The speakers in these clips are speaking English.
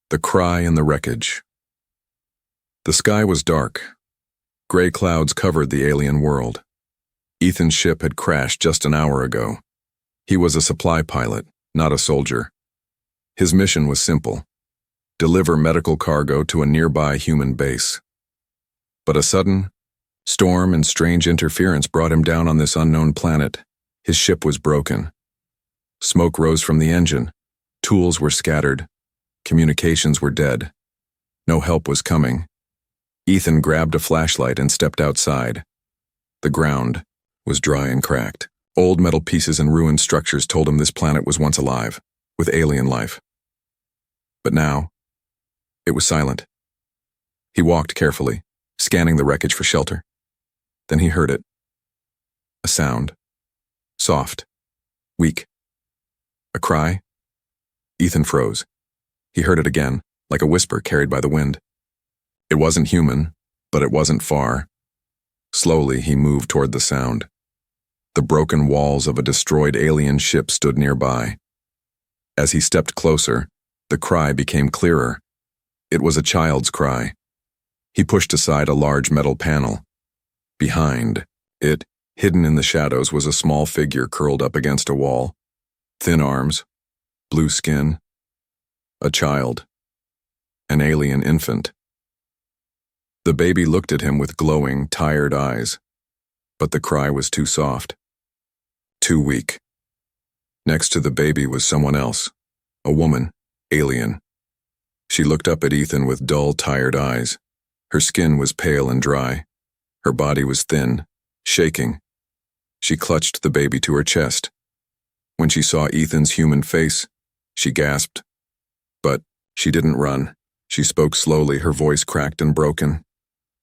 The cry in the wreckage. The sky was dark. Gray clouds covered the alien world. Ethan's ship had crashed just an hour ago. He was a supply pilot, not a soldier. His mission was simple: deliver medical cargo to a nearby human base. But a sudden storm and strange interference brought him down on this unknown planet. His ship was broken. Smoke rose from the engine. Tools were scattered. Communications were dead. No help was coming. Ethan grabbed a flashlight and stepped outside. The ground was dry and cracked. Old metal pieces and ruined structures told him this planet was once alive, with alien life. But now, it was silent. He walked carefully, scanning the wreckage for shelter. Then he heard it. A sound. Soft. Weak. A cry. Ethan froze. He heard it again, like a whisper carried by the wind. It wasn't human, but it wasn't far. Slowly, he moved toward the sound. The broken walls of a destroyed alien ship stood nearby. As he stepped closer, the cry became clearer. It was a child's cry. He pushed aside a large metal panel. Behind it, hidden in the shadows, was a small figure curled up against a wall. Thin arms, blue skin. A child. An alien infant. The baby looked at him with glowing, tired eyes. But the cry was too soft. Too weak. Next to the baby was someone else. A woman. Alien. She looked up at Ethan with dull, tired eyes. Her skin was pale and dry. Her body was thin, shaking. She clutched the baby to her chest. When she saw Ethan's human face, she gasped. But she didn't run. She spoke slowly, her voice cracked and broken.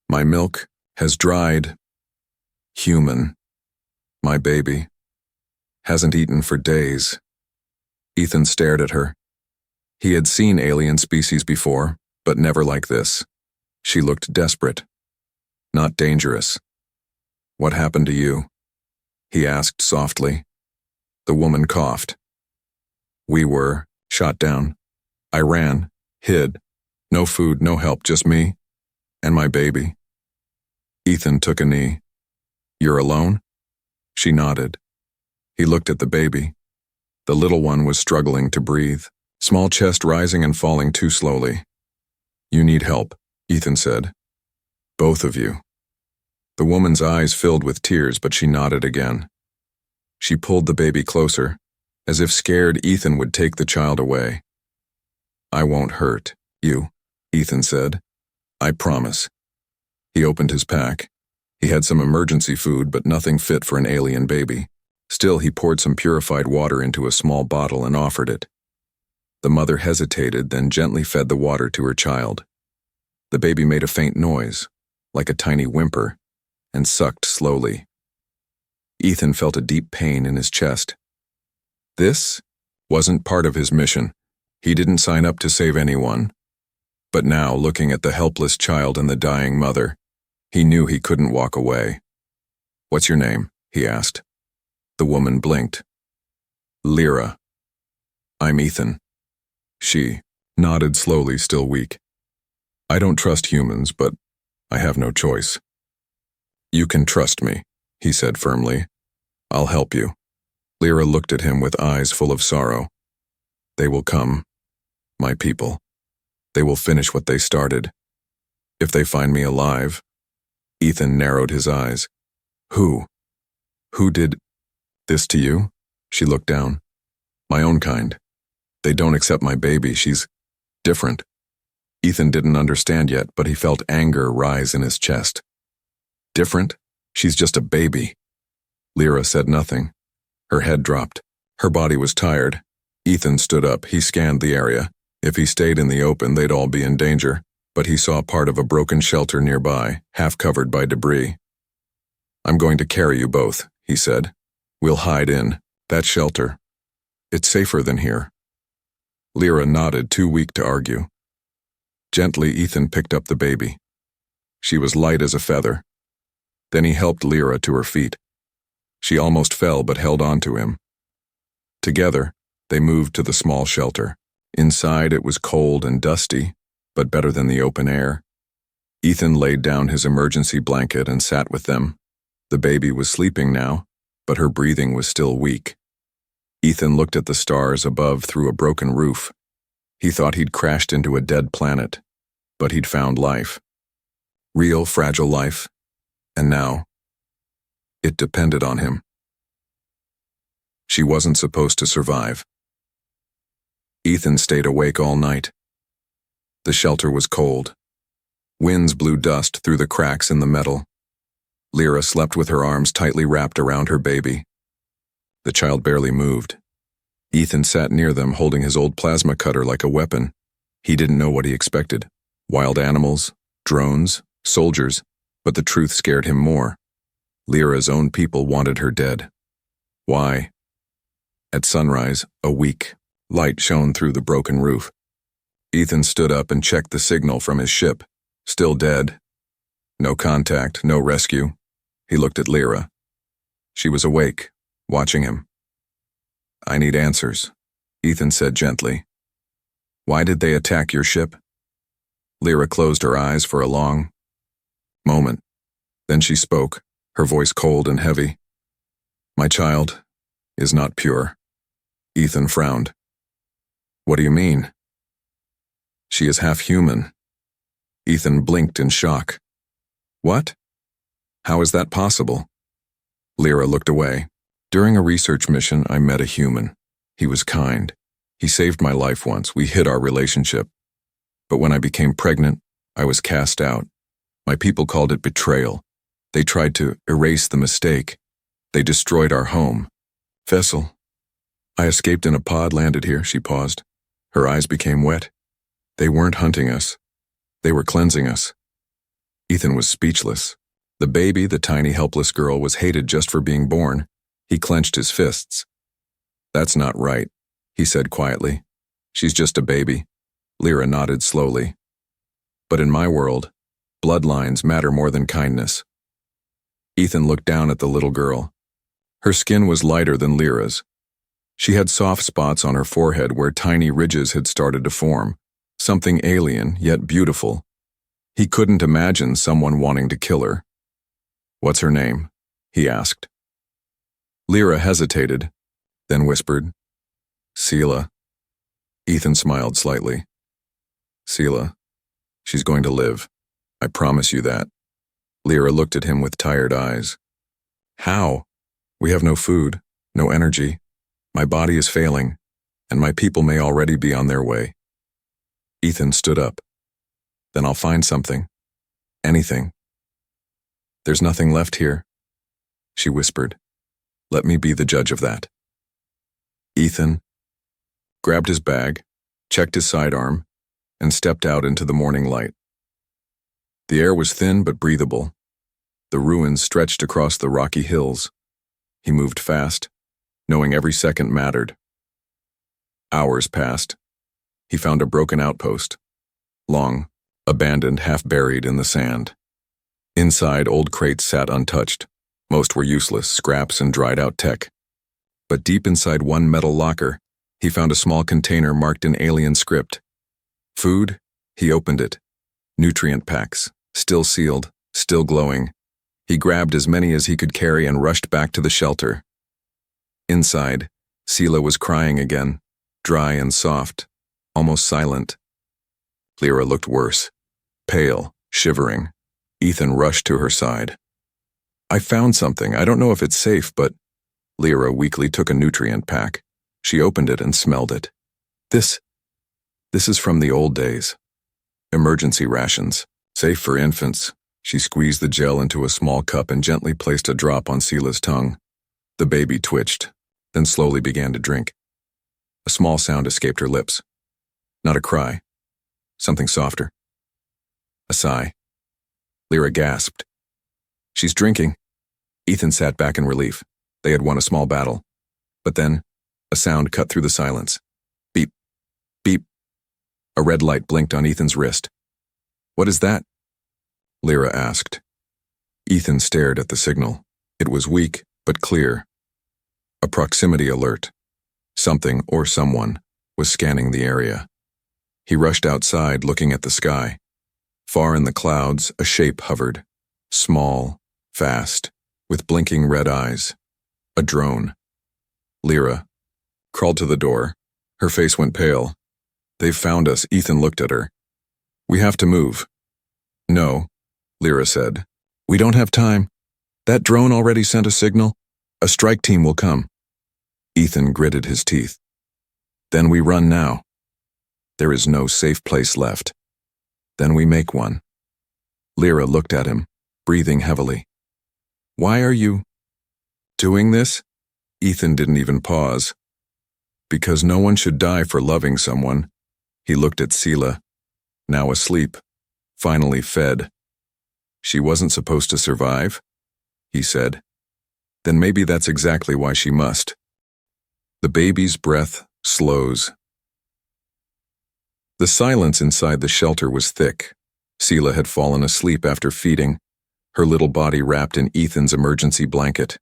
My milk has dried. Human. My baby. Hasn't eaten for days. Ethan stared at her. He had seen alien species before, but never like this. She looked desperate. Not dangerous. What happened to you? He asked softly. The woman coughed. We were shot down. I ran, hid. No food, no help, just me and my baby. Ethan took a knee. You're alone? She nodded. He looked at the baby. The little one was struggling to breathe, small chest rising and falling too slowly. You need help, Ethan said. Both of you. The woman's eyes filled with tears, but she nodded again. She pulled the baby closer, as if scared Ethan would take the child away. I won't hurt you, Ethan said. I promise. He opened his pack. He had some emergency food, but nothing fit for an alien baby. Still, he poured some purified water into a small bottle and offered it. The mother hesitated, then gently fed the water to her child. The baby made a faint noise, like a tiny whimper, and sucked slowly. Ethan felt a deep pain in his chest. This wasn't part of his mission. He didn't sign up to save anyone. But now, looking at the helpless child and the dying mother, he knew he couldn't walk away. What's your name? He asked. The woman blinked. Lyra. I'm Ethan. She nodded slowly, still weak. I don't trust humans, but I have no choice. You can trust me, he said firmly. I'll help you. Lyra looked at him with eyes full of sorrow. They will come, my people. They will finish what they started. If they find me alive. Ethan narrowed his eyes. Who? Who did this to you? She looked down. My own kind. They don't accept my baby. She's different. Ethan didn't understand yet, but he felt anger rise in his chest. Different? She's just a baby. Lyra said nothing. Her head dropped. Her body was tired. Ethan stood up. He scanned the area. If he stayed in the open, they'd all be in danger, but he saw part of a broken shelter nearby, half covered by debris. I'm going to carry you both, he said. We'll hide in that shelter. It's safer than here. Lyra nodded, too weak to argue. Gently, Ethan picked up the baby. She was light as a feather. Then he helped Lyra to her feet. She almost fell but held on to him. Together, they moved to the small shelter. Inside it was cold and dusty, but better than the open air. Ethan laid down his emergency blanket and sat with them. The baby was sleeping now, but her breathing was still weak. Ethan looked at the stars above through a broken roof. He thought he'd crashed into a dead planet, but he'd found life. Real, fragile life. And now, it depended on him. She wasn't supposed to survive. Ethan stayed awake all night. The shelter was cold. Winds blew dust through the cracks in the metal. Lyra slept with her arms tightly wrapped around her baby. The child barely moved. Ethan sat near them holding his old plasma cutter like a weapon. He didn't know what he expected. Wild animals, drones, soldiers, but the truth scared him more. Lyra's own people wanted her dead. Why? At sunrise, a weak light shone through the broken roof. Ethan stood up and checked the signal from his ship. Still dead. No contact, no rescue. He looked at Lyra. She was awake, watching him. "I need answers," Ethan said gently. "Why did they attack your ship?" Lyra closed her eyes for a long moment. Then she spoke, her voice cold and heavy. "My child is not pure." Ethan frowned. "What do you mean?" "She is half human." Ethan blinked in shock. "What? How is that possible?" Lyra looked away. "During a research mission, I met a human. He was kind. He saved my life once. We hid our relationship. But when I became pregnant, I was cast out. My people called it betrayal. They tried to erase the mistake. They destroyed our home. Vessel. I escaped in a pod, landed here." She paused. Her eyes became wet. "They weren't hunting us. They were cleansing us." Ethan was speechless. The baby, the tiny helpless girl, was hated just for being born. He clenched his fists. "That's not right," he said quietly. "She's just a baby." Lyra nodded slowly. "But in my world, bloodlines matter more than kindness." Ethan looked down at the little girl. Her skin was lighter than Lyra's. She had soft spots on her forehead where tiny ridges had started to form, something alien yet beautiful. He couldn't imagine someone wanting to kill her. "What's her name?" he asked. Lyra hesitated, then whispered, "Seela." Ethan smiled slightly. "Seela, she's going to live. I promise you that." Lyra looked at him with tired eyes. "How? We have no food, no energy. My body is failing, and my people may already be on their way." Ethan stood up. "Then I'll find something. Anything." "There's nothing left here," she whispered. "Let me be the judge of that." Ethan grabbed his bag, checked his sidearm, and stepped out into the morning light. The air was thin but breathable. The ruins stretched across the rocky hills. He moved fast, knowing every second mattered. Hours passed. He found a broken outpost. Long, abandoned, half buried in the sand. Inside, old crates sat untouched. Most were useless, scraps and dried-out tech. But deep inside one metal locker, he found a small container marked in alien script. Food? He opened it. Nutrient packs, still sealed, still glowing. He grabbed as many as he could carry and rushed back to the shelter. Inside, Seela was crying again, dry and soft, almost silent. Lyra looked worse, pale, shivering. Ethan rushed to her side. "I found something. I don't know if it's safe, but..." Lyra weakly took a nutrient pack. She opened it and smelled it. This is from the old days. Emergency rations, safe for infants." She squeezed the gel into a small cup and gently placed a drop on Seela's tongue. The baby twitched, then slowly began to drink. A small sound escaped her lips. Not a cry. Something softer. A sigh. Lyra gasped. "She's drinking." Ethan sat back in relief. They had won a small battle. But then, a sound cut through the silence. Beep. Beep. A red light blinked on Ethan's wrist. "What is that?" Lyra asked. Ethan stared at the signal. It was weak, but clear. A proximity alert. Something or someone was scanning the area. He rushed outside, looking at the sky. Far in the clouds, a shape hovered. Small, fast, with blinking red eyes. A drone. Lyra crawled to the door. Her face went pale. "They've found us," Ethan looked at her. "We have to move." "No," Lyra said. "We don't have time. That drone already sent a signal. A strike team will come." Ethan gritted his teeth. "Then we run now. There is no safe place left. Then we make one." Lyra looked at him, breathing heavily. "Why are you doing this?" Ethan didn't even pause. "Because no one should die for loving someone." He looked at Sela, now asleep, finally fed. "She wasn't supposed to survive?" he said. "Then maybe that's exactly why she must." The baby's breath slows. The silence inside the shelter was thick. Sela had fallen asleep after feeding, her little body wrapped in Ethan's emergency blanket.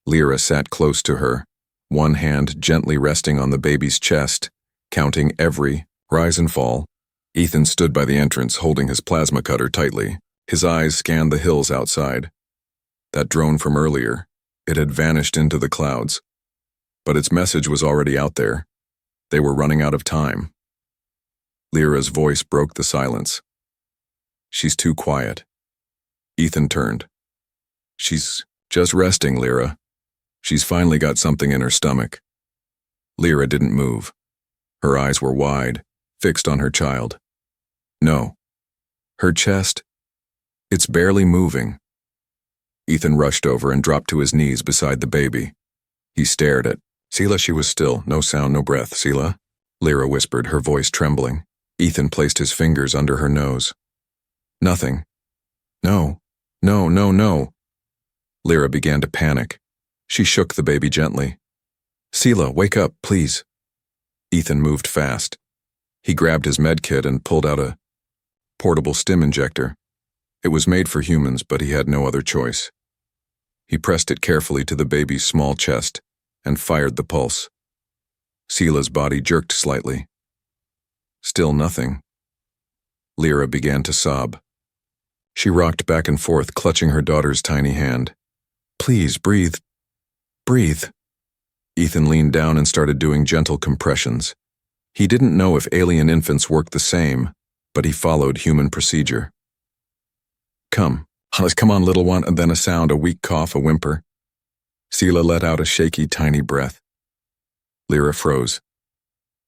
Lyra sat close to her, one hand gently resting on the baby's chest, counting every rise and fall. Ethan stood by the entrance, holding his plasma cutter tightly. His eyes scanned the hills outside. That drone from earlier, it had vanished into the clouds. But its message was already out there. They were running out of time. Lyra's voice broke the silence. "She's too quiet." Ethan turned. "She's just resting, Lyra. She's finally got something in her stomach." Lyra didn't move. Her eyes were wide, fixed on her child. "No. Her chest, it's barely moving." Ethan rushed over and dropped to his knees beside the baby. He stared at Sela. She was still, no sound, no breath. "Sela?" Lyra whispered, her voice trembling. Ethan placed his fingers under her nose. "Nothing. No, no, no, no." Lyra began to panic. She shook the baby gently. "Sela, wake up, please." Ethan moved fast. He grabbed his med kit and pulled out a portable stim injector. It was made for humans, but he had no other choice. He pressed it carefully to the baby's small chest and fired the pulse. Sela's body jerked slightly. Still nothing. Lyra began to sob. She rocked back and forth, clutching her daughter's tiny hand. "Please, breathe. Breathe." Ethan leaned down and started doing gentle compressions. He didn't know if alien infants worked the same, but he followed human procedure. Come on, little one," and then a sound, a weak cough, a whimper. Sela let out a shaky, tiny breath. Lyra froze.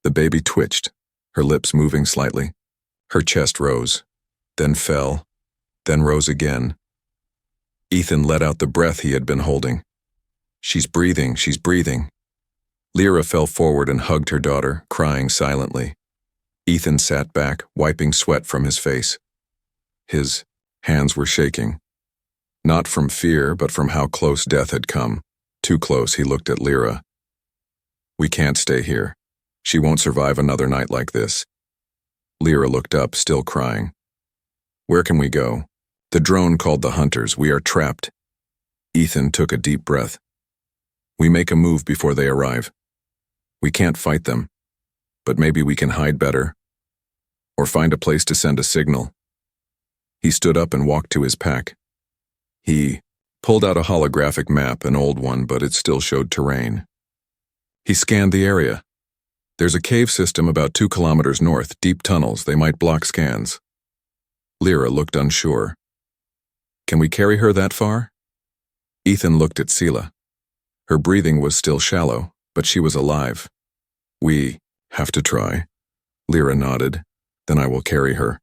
The baby twitched, her lips moving slightly. Her chest rose, then fell, then rose again. Ethan let out the breath he had been holding. She's breathing. Lyra fell forward and hugged her daughter, crying silently. Ethan sat back, wiping sweat from his face. His hands were shaking. Not from fear, but from how close death had come. Too close, he looked at Lyra. "We can't stay here. She won't survive another night like this." Lyra looked up, still crying. "Where can we go?" "The drone called the hunters. We are trapped." Ethan took a deep breath. "We make a move before they arrive. We can't fight them, but maybe we can hide better, or find a place to send a signal." He stood up and walked to his pack. He pulled out a holographic map, an old one, but it still showed terrain. He scanned the area. "There's a cave system about 2 kilometers north, deep tunnels. They might block scans." Lyra looked unsure. "Can we carry her that far?" Ethan looked at Sela. Her breathing was still shallow, but she was alive. "We have to try." Lyra nodded. "Then I will carry her."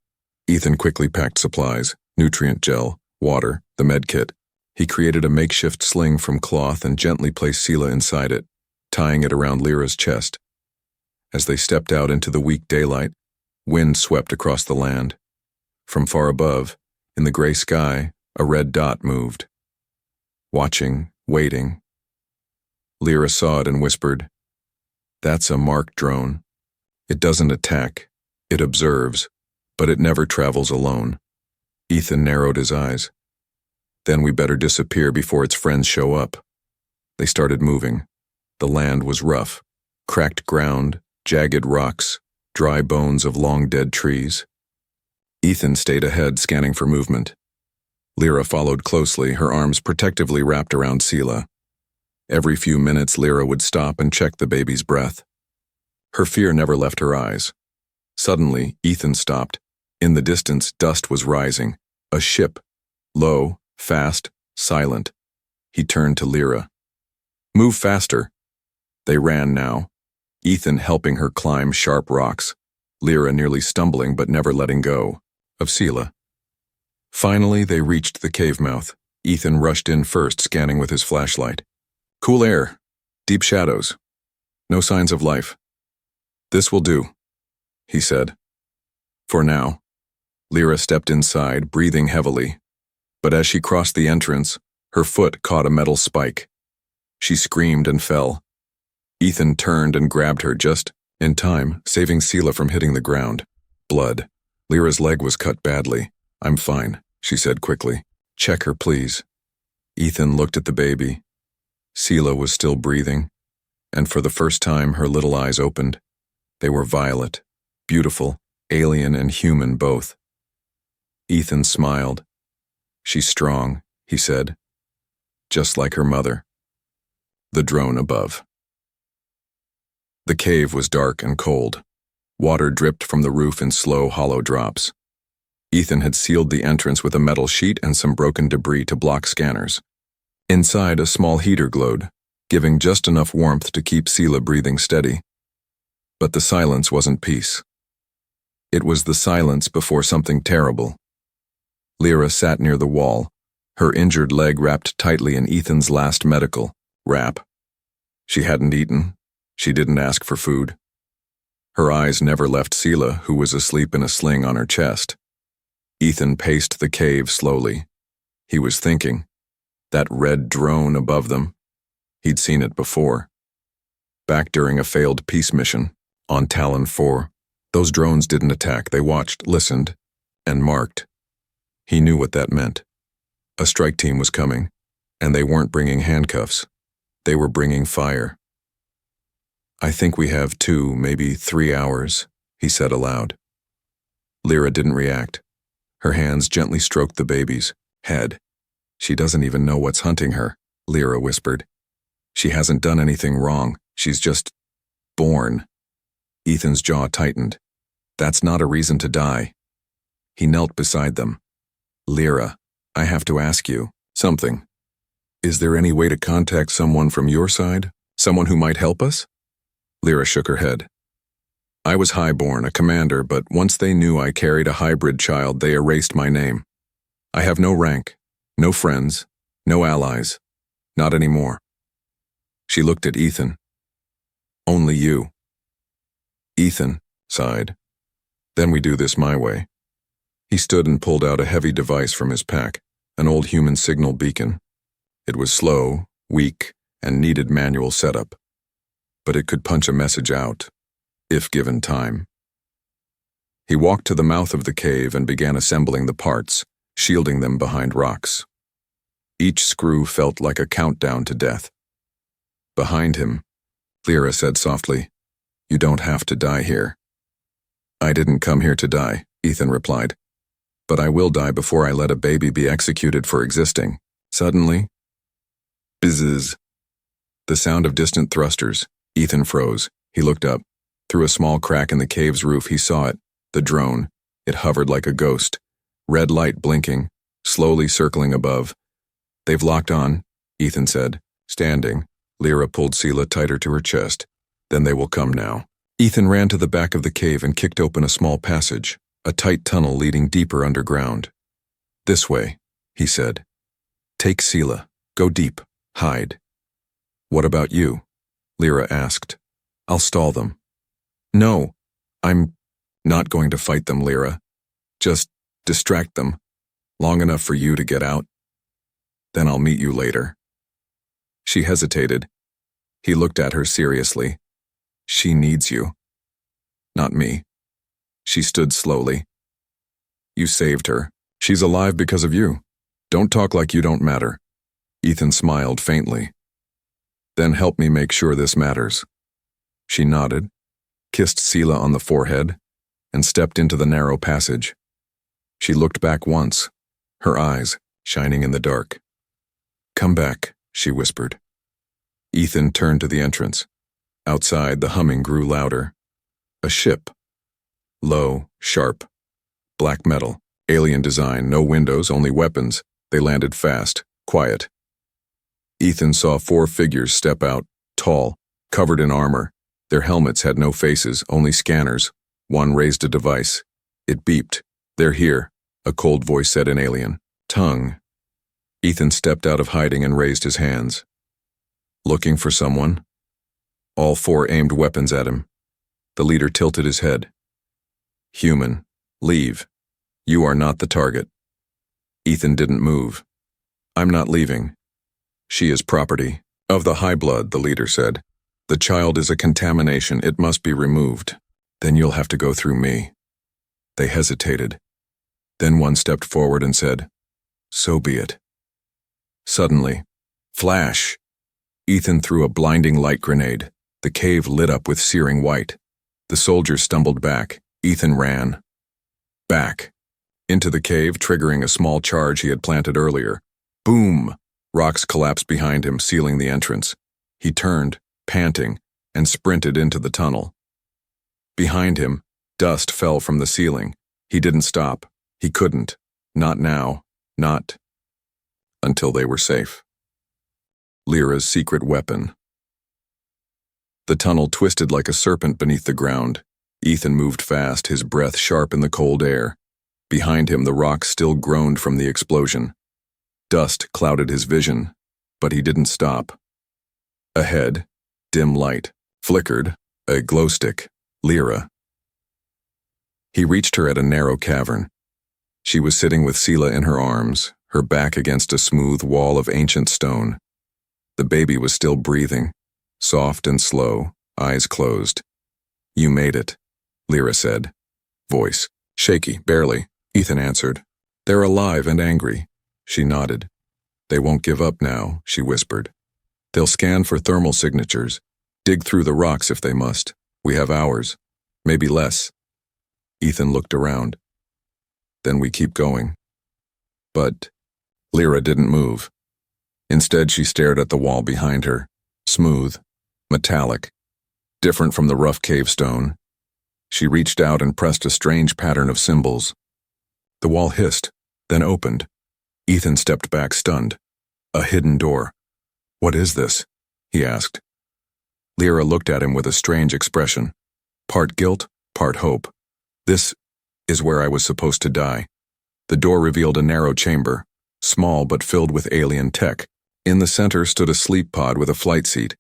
Ethan quickly packed supplies, nutrient gel, water, the med kit. He created a makeshift sling from cloth and gently placed Sela inside it, tying it around Lyra's chest. As they stepped out into the weak daylight, wind swept across the land. From far above, in the gray sky, a red dot moved. Watching, waiting. Lyra saw it and whispered, "That's a mark drone. It doesn't attack. It observes, but it never travels alone." Ethan narrowed his eyes. "Then we better disappear before its friends show up." They started moving. The land was rough, cracked ground, jagged rocks, dry bones of long-dead trees. Ethan stayed ahead, scanning for movement. Lyra followed closely, her arms protectively wrapped around Sela. Every few minutes, Lyra would stop and check the baby's breath. Her fear never left her eyes. Suddenly, Ethan stopped. In the distance, dust was rising. A ship. Low, fast, silent. He turned to Lyra. "Move faster." They ran now, Ethan helping her climb sharp rocks, Lyra nearly stumbling but never letting go of Sela. Finally, they reached the cave mouth. Ethan rushed in first, scanning with his flashlight. Cool air, deep shadows, no signs of life. "This will do," he said. For now. Lyra stepped inside, breathing heavily. But as she crossed the entrance, her foot caught a metal spike. She screamed and fell. Ethan turned and grabbed her just in time, saving Sela from hitting the ground. Blood. Lyra's leg was cut badly. "I'm fine," she said quickly. "Check her, please." Ethan looked at the baby. Sela was still breathing, and for the first time her little eyes opened. They were violet, beautiful, alien and human both. Ethan smiled. "She's strong," he said. "Just like her mother." The drone above. The cave was dark and cold. Water dripped from the roof in slow, hollow drops. Ethan had sealed the entrance with a metal sheet and some broken debris to block scanners. Inside, a small heater glowed, giving just enough warmth to keep Sela breathing steady. But the silence wasn't peace. It was the silence before something terrible. Lyra sat near the wall, her injured leg wrapped tightly in Ethan's last medical wrap. She hadn't eaten. She didn't ask for food. Her eyes never left Sela, who was asleep in a sling on her chest. Ethan paced the cave slowly. He was thinking. That red drone above them. He'd seen it before. Back during a failed peace mission, on Talon 4, those drones didn't attack. They watched, listened, and marked. He knew what that meant. A strike team was coming, and they weren't bringing handcuffs. They were bringing fire. "I think we have 2, maybe 3 hours," he said aloud. Lyra didn't react. Her hands gently stroked the baby's head. "She doesn't even know what's hunting her," Lyra whispered. "She hasn't done anything wrong. She's just born." Ethan's jaw tightened. "That's not a reason to die." He knelt beside them. "Lyra, I have to ask you something. Is there any way to contact someone from your side? Someone who might help us?" Lyra shook her head. "I was highborn, a commander, but once they knew I carried a hybrid child, they erased my name. I have no rank, no friends, no allies. Not anymore." She looked at Ethan. "Only you." Ethan sighed. "Then we do this my way." He stood and pulled out a heavy device from his pack, an old human signal beacon. It was slow, weak, and needed manual setup. But it could punch a message out, if given time. He walked to the mouth of the cave and began assembling the parts, shielding them behind rocks. Each screw felt like a countdown to death. Behind him, Lyra said softly, "You don't have to die here." "I didn't come here to die," Ethan replied. "But I will die before I let a baby be executed for existing." Suddenly, bzzz. The sound of distant thrusters. Ethan froze. He looked up. Through a small crack in the cave's roof, he saw it, the drone. It hovered like a ghost. Red light blinking, slowly circling above. "They've locked on," Ethan said. Standing, Lyra pulled Sela tighter to her chest. "Then they will come now." Ethan ran to the back of the cave and kicked open a small passage, a tight tunnel leading deeper underground. "This way," he said. "Take Sela. Go deep. Hide." "What about you?" Lyra asked. "I'll stall them." "No, I'm not going to fight them, Lyra. Just distract them, long enough for you to get out. Then I'll meet you later." She hesitated. He looked at her seriously. "She needs you." "Not me." She stood slowly. "You saved her. She's alive because of you. Don't talk like you don't matter." Ethan smiled faintly. "Then help me make sure this matters." She nodded. kissed Sela on the forehead, and stepped into the narrow passage. She looked back once, her eyes shining in the dark. "Come back," she whispered. Ethan turned to the entrance. Outside, the humming grew louder. A ship. Low, sharp, black metal, alien design, no windows, only weapons. They landed fast, quiet. Ethan saw 4 figures step out, tall, covered in armor. Their helmets had no faces, only scanners. One raised a device. It beeped. "They're here," a cold voice said in alien tongue. Ethan stepped out of hiding and raised his hands. "Looking for someone?" All 4 aimed weapons at him. The leader tilted his head. "Human, leave. You are not the target." Ethan didn't move. "I'm not leaving. She is property of the high blood," the leader said. "The child is a contamination. It must be removed. Then you'll have to go through me." They hesitated. Then one stepped forward and said, "So be it." Suddenly, flash! Ethan threw a blinding light grenade. The cave lit up with searing white. The soldiers stumbled back. Ethan ran. Back. Into the cave, triggering a small charge he had planted earlier. Boom! Rocks collapsed behind him, sealing the entrance. He turned, panting, and sprinted into the tunnel. Behind him, dust fell from the ceiling. He didn't stop. He couldn't. Not now. Not until they were safe. Lyra's secret weapon. The tunnel twisted like a serpent beneath the ground. Ethan moved fast, his breath sharp in the cold air. Behind him, the rocks still groaned from the explosion. Dust clouded his vision, but he didn't stop. Ahead, dim light flickered, a glow stick, Lyra. He reached her at a narrow cavern. She was sitting with Sela in her arms, her back against a smooth wall of ancient stone. The baby was still breathing, soft and slow, eyes closed. "You made it," Lyra said. Voice shaky, barely. Ethan answered. "They're alive and angry." She nodded. "They won't give up now," she whispered. "They'll scan for thermal signatures, dig through the rocks if they must. We have hours, maybe less." Ethan looked around. "Then we keep going." But Lyra didn't move. Instead, she stared at the wall behind her, smooth, metallic, different from the rough cave stone. She reached out and pressed a strange pattern of symbols. The wall hissed, then opened. Ethan stepped back, stunned. A hidden door. "What is this?" he asked. Lyra looked at him with a strange expression, part guilt, part hope. "This is where I was supposed to die." The door revealed a narrow chamber, small but filled with alien tech. In the center stood a sleep pod with a flight seat,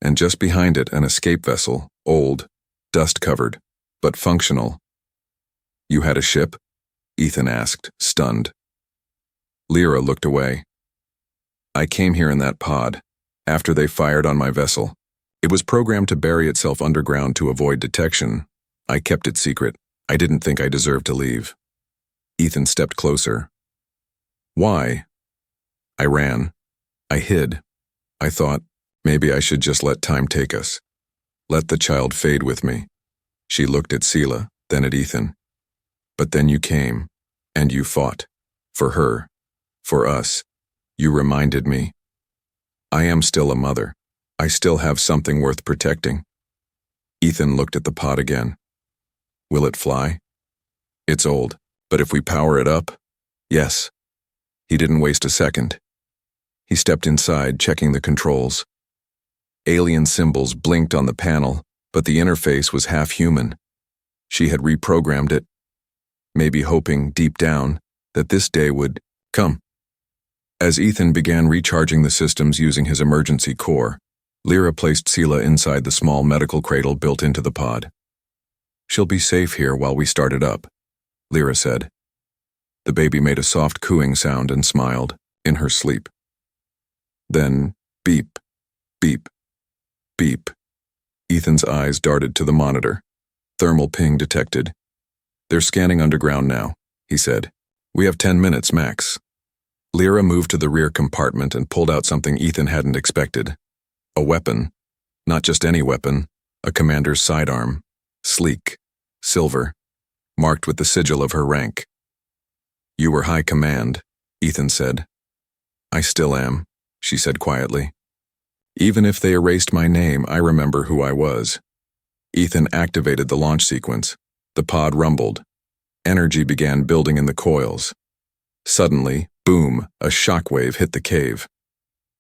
and just behind it an escape vessel, old, dust-covered, but functional. "You had a ship?" Ethan asked, stunned. Lyra looked away. "I came here in that pod, after they fired on my vessel. It was programmed to bury itself underground to avoid detection. I kept it secret. I didn't think I deserved to leave." Ethan stepped closer. "Why?" "I ran. I hid. I thought, maybe I should just let time take us. Let the child fade with me." She looked at Sela, then at Ethan. "But then you came, and you fought. For her. For us. You reminded me. I am still a mother. I still have something worth protecting." Ethan looked at the pod again. "Will it fly?" "It's old, but if we power it up, yes." He didn't waste a second. He stepped inside, checking the controls. Alien symbols blinked on the panel, but the interface was half human. She had reprogrammed it, maybe hoping, deep down, that this day would come. As Ethan began recharging the systems using his emergency core, Lyra placed Sela inside the small medical cradle built into the pod. "She'll be safe here while we start it up," Lyra said. The baby made a soft cooing sound and smiled, in her sleep. Then, beep, beep, beep. Ethan's eyes darted to the monitor. Thermal ping detected. "They're scanning underground now," he said. "We have 10 minutes max." Lyra moved to the rear compartment and pulled out something Ethan hadn't expected. A weapon. Not just any weapon, a commander's sidearm. sleek, silver, marked with the sigil of her rank. "You were high command," Ethan said. "I still am," she said quietly. "Even if they erased my name, I remember who I was." Ethan activated the launch sequence. The pod rumbled. Energy began building in the coils. Suddenly, boom, a shockwave hit the cave.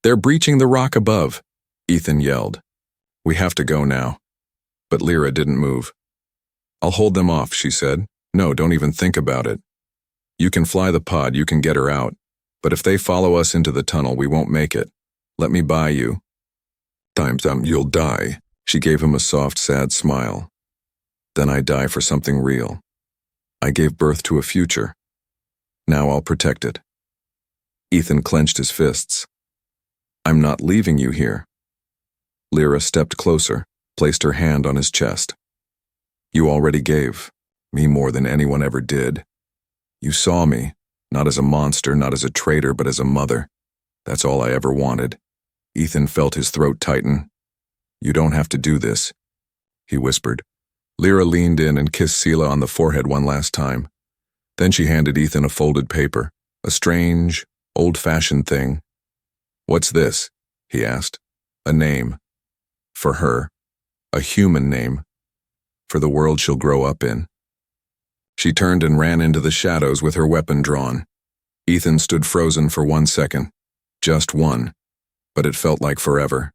"They're breaching the rock above," Ethan yelled. "We have to go now." But Lyra didn't move. "I'll hold them off," she said. "No, don't even think about it. You can fly the pod, you can get her out. But if they follow us into the tunnel, we won't make it. Let me buy you." You'll die." She gave him a soft, sad smile. "Then I die for something real. I gave birth to a future. Now I'll protect it." Ethan clenched his fists. "I'm not leaving you here." Lyra stepped closer, placed her hand on his chest. "You already gave me more than anyone ever did. You saw me, not as a monster, not as a traitor, but as a mother. That's all I ever wanted." Ethan felt his throat tighten. "You don't have to do this," he whispered. Lyra leaned in and kissed Sela on the forehead one last time. Then she handed Ethan a folded paper, a strange, old-fashioned thing. "What's this?" he asked. "A name. For her. A human name. For the world she'll grow up in." She turned and ran into the shadows with her weapon drawn. Ethan stood frozen for 1 second. Just one. But it felt like forever.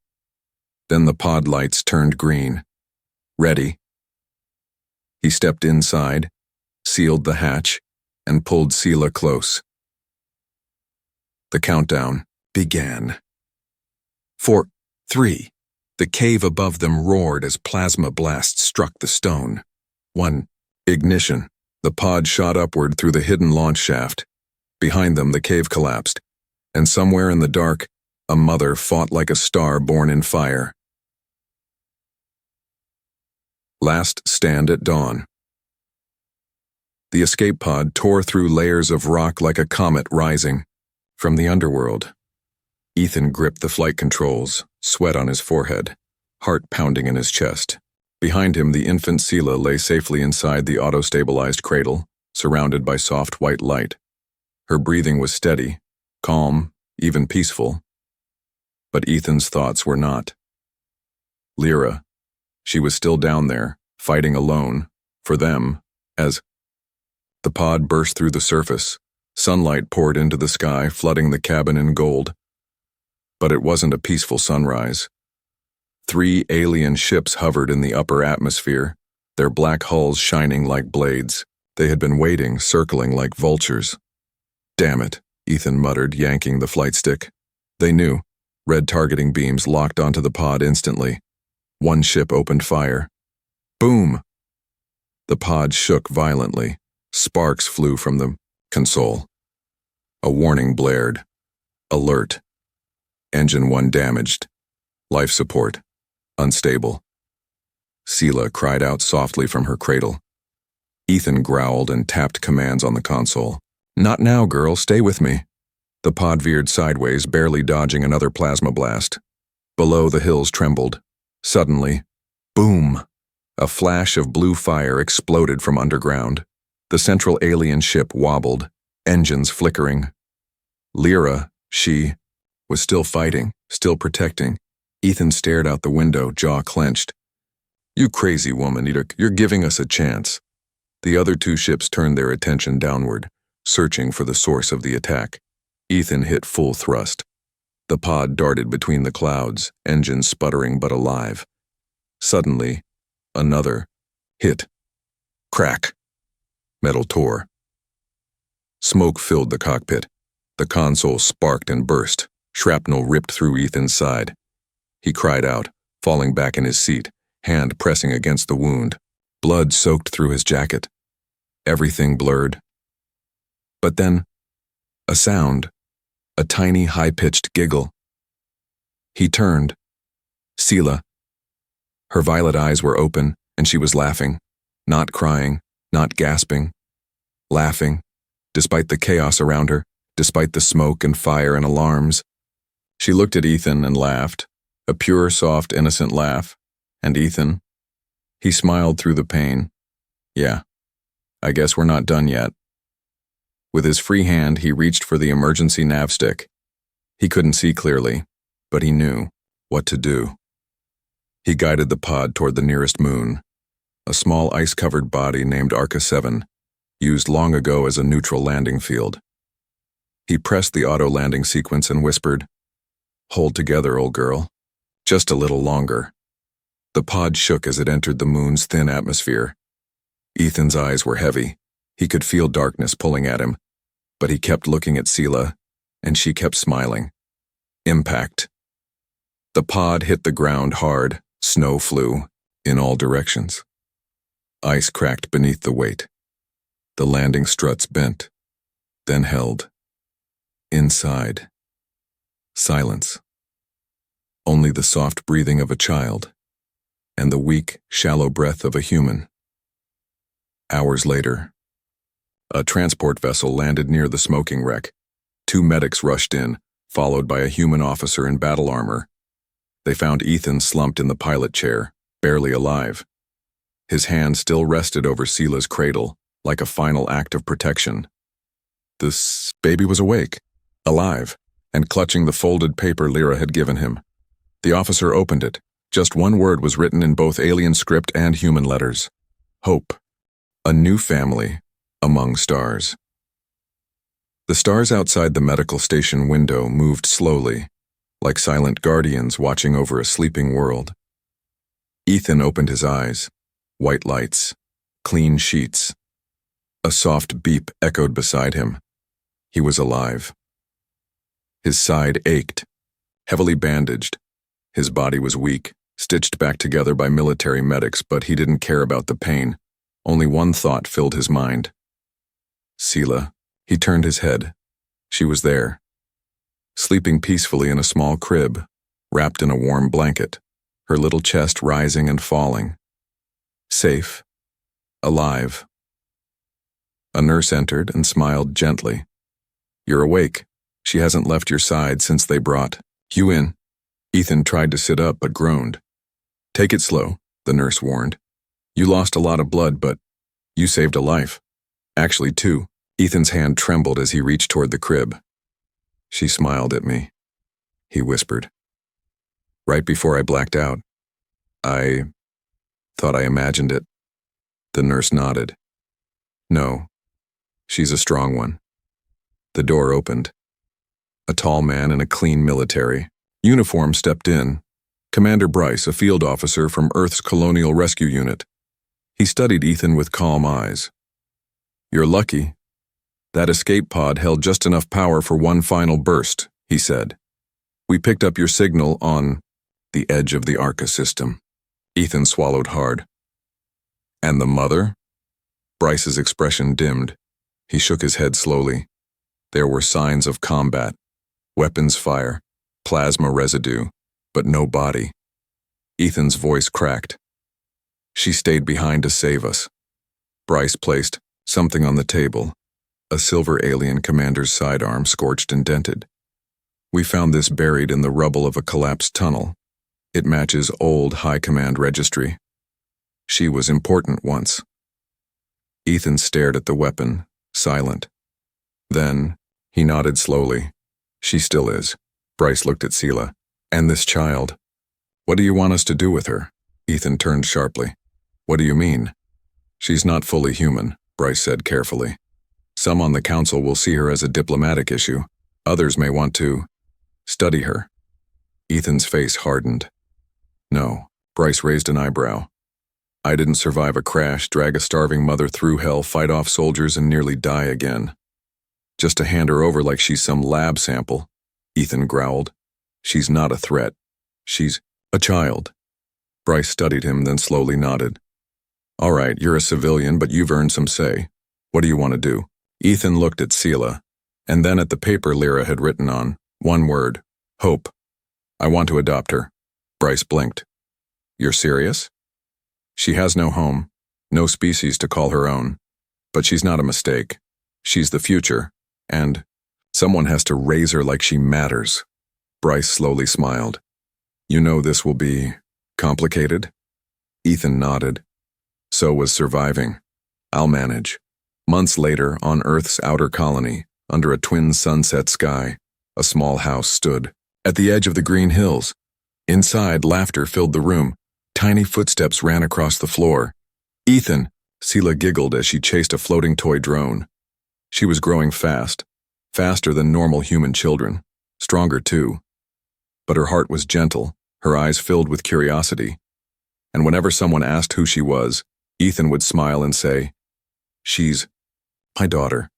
Then the pod lights turned green. "Ready." He stepped inside, sealed the hatch, and pulled Sela close. The countdown began. 4, 3. The cave above them roared as plasma blasts struck the stone. 1. Ignition. The pod shot upward through the hidden launch shaft. Behind them, the cave collapsed, and somewhere in the dark, a mother fought like a star born in fire. Last stand at dawn. The escape pod tore through layers of rock like a comet rising from the underworld. Ethan gripped the flight controls, sweat on his forehead, heart pounding in his chest. Behind him, the infant Sela lay safely inside the auto-stabilized cradle, surrounded by soft white light. Her breathing was steady, calm, even peaceful. But Ethan's thoughts were not. Lyra. She was still down there, fighting alone, for them, as the pod burst through the surface. Sunlight poured into the sky, flooding the cabin in gold. But it wasn't a peaceful sunrise. 3 alien ships hovered in the upper atmosphere, their black hulls shining like blades. They had been waiting, circling like vultures. "Damn it," Ethan muttered, yanking the flight stick. They knew. Red targeting beams locked onto the pod instantly. One ship opened fire. Boom! The pod shook violently. Sparks flew from the console. A warning blared. Alert. Engine 1 damaged. Life support. Unstable. Sela cried out softly from her cradle. Ethan growled and tapped commands on the console. "Not now, girl. Stay with me." The pod veered sideways, barely dodging another plasma blast. Below, the hills trembled. Suddenly, boom! A flash of blue fire exploded from underground. The central alien ship wobbled, engines flickering. Lyra, she, was still fighting, still protecting. Ethan stared out the window, jaw clenched. "You crazy woman, you're giving us a chance." The other 2 ships turned their attention downward, searching for the source of the attack. Ethan hit full thrust. The pod darted between the clouds, engines sputtering but alive. Suddenly, another hit. Crack. Metal tore. Smoke filled the cockpit. The console sparked and burst. Shrapnel ripped through Ethan's side. He cried out, falling back in his seat, hand pressing against the wound. Blood soaked through his jacket. Everything blurred. But then, a sound. A tiny, high-pitched giggle. He turned. Sela. Her violet eyes were open, and she was laughing. Not crying, not gasping. Laughing, despite the chaos around her, despite the smoke and fire and alarms. She looked at Ethan and laughed, a pure, soft, innocent laugh. And Ethan? He smiled through the pain. Yeah, I guess we're not done yet. With his free hand, he reached for the emergency nav stick. He couldn't see clearly, but he knew what to do. He guided the pod toward the nearest moon, a small ice-covered body named Arca 7, used long ago as a neutral landing field. He pressed the auto-landing sequence and whispered, "Hold together, old girl. Just a little longer." The pod shook as it entered the moon's thin atmosphere. Ethan's eyes were heavy. He could feel darkness pulling at him, but he kept looking at Sela, and she kept smiling. Impact. The pod hit the ground hard. Snow flew in all directions. Ice cracked beneath the weight. The landing struts bent, then held. Inside. Silence. Only the soft breathing of a child, and the weak, shallow breath of a human. Hours later, a transport vessel landed near the smoking wreck. 2 medics rushed in, followed by a human officer in battle armor. They found Ethan slumped in the pilot chair, barely alive. His hand still rested over Sela's cradle, like a final act of protection. This baby was awake, alive, and clutching the folded paper Lyra had given him. The officer opened it. Just one word was written in both alien script and human letters. Hope. A new family among stars. The stars outside the medical station window moved slowly, like silent guardians watching over a sleeping world. Ethan opened his eyes. White lights. Clean sheets. A soft beep echoed beside him. He was alive. His side ached, heavily bandaged. His body was weak, stitched back together by military medics, but he didn't care about the pain. Only one thought filled his mind. Sela. He turned his head. She was there, sleeping peacefully in a small crib, wrapped in a warm blanket, her little chest rising and falling. Safe. Alive. A nurse entered and smiled gently. "You're awake. She hasn't left your side since they brought you in." Ethan tried to sit up but groaned. "Take it slow," the nurse warned. "You lost a lot of blood, but you saved a life. Actually, 2. Ethan's hand trembled as he reached toward the crib. "She smiled at me," he whispered. "Right before I blacked out. I thought I imagined it." The nurse nodded. "No, she's a strong one." The door opened. A tall man in a clean military uniform stepped in. Commander Bryce, a field officer from Earth's Colonial Rescue Unit. He studied Ethan with calm eyes. "You're lucky. That escape pod held just enough power for one final burst," he said. "We picked up your signal on the edge of the Arca system." Ethan swallowed hard. "And the mother?" Bryce's expression dimmed. He shook his head slowly. There were signs of combat, weapons fire, plasma residue, but no body. Ethan's voice cracked. "She stayed behind to save us." Bryce placed something on the table, a silver alien commander's sidearm scorched and dented. "We found this buried in the rubble of a collapsed tunnel. It matches old high command registry. She was important once." Ethan stared at the weapon, silent. Then, he nodded slowly. "She still is." Bryce looked at Sela. "And this child. What do you want us to do with her?" Ethan turned sharply. "What do you mean?" "She's not fully human," Bryce said carefully. "Some on the council will see her as a diplomatic issue. Others may want to study her." Ethan's face hardened. "No," Bryce raised an eyebrow. "I didn't survive a crash, drag a starving mother through hell, fight off soldiers, and nearly die again. Just to hand her over like she's some lab sample," Ethan growled. "She's not a threat. She's a child." Bryce studied him, then slowly nodded. "All right, you're a civilian, but you've earned some say. What do you want to do?" Ethan looked at Sela, and then at the paper Lyra had written on. One word. Hope. "I want to adopt her." Bryce blinked. "You're serious?" "She has no home, no species to call her own. But she's not a mistake. She's the future, and someone has to raise her like she matters." Bryce slowly smiled. "You know this will be complicated?" Ethan nodded. So was surviving. I'll manage. Months later, on Earth's outer colony, under a twin sunset sky, a small house stood. At the edge of the green hills. Inside, laughter filled the room. Tiny footsteps ran across the floor. Ethan, Sela giggled as she chased a floating toy drone. She was growing fast, faster than normal human children, stronger too. But her heart was gentle, her eyes filled with curiosity. And whenever someone asked who she was, Ethan would smile and say, "She's my daughter."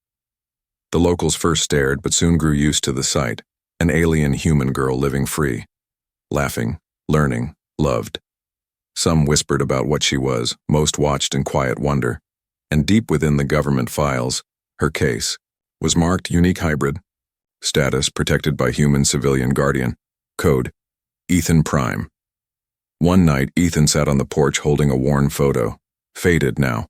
The locals first stared but soon grew used to the sight, an alien human girl living free, laughing, learning, loved. Some whispered about what she was, most watched in quiet wonder. And deep within the government files, her case was marked unique hybrid, status protected by human civilian guardian, code Ethan Prime. One night, Ethan sat on the porch holding a worn photo, faded now.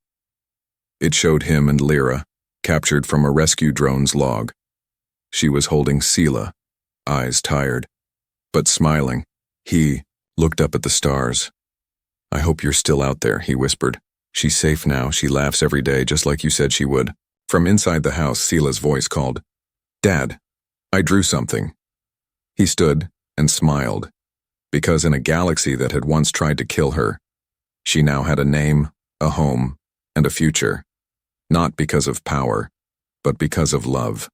It showed him and Lyra, captured from a rescue drone's log. She was holding Sela, eyes tired, but smiling. He looked up at the stars. "I hope you're still out there," he whispered. "She's safe now. She laughs every day, just like you said she would." From inside the house, Sela's voice called, "Dad, I drew something." He stood and smiled, because in a galaxy that had once tried to kill her, she now had a name, a home, and a future, not because of power, but because of love.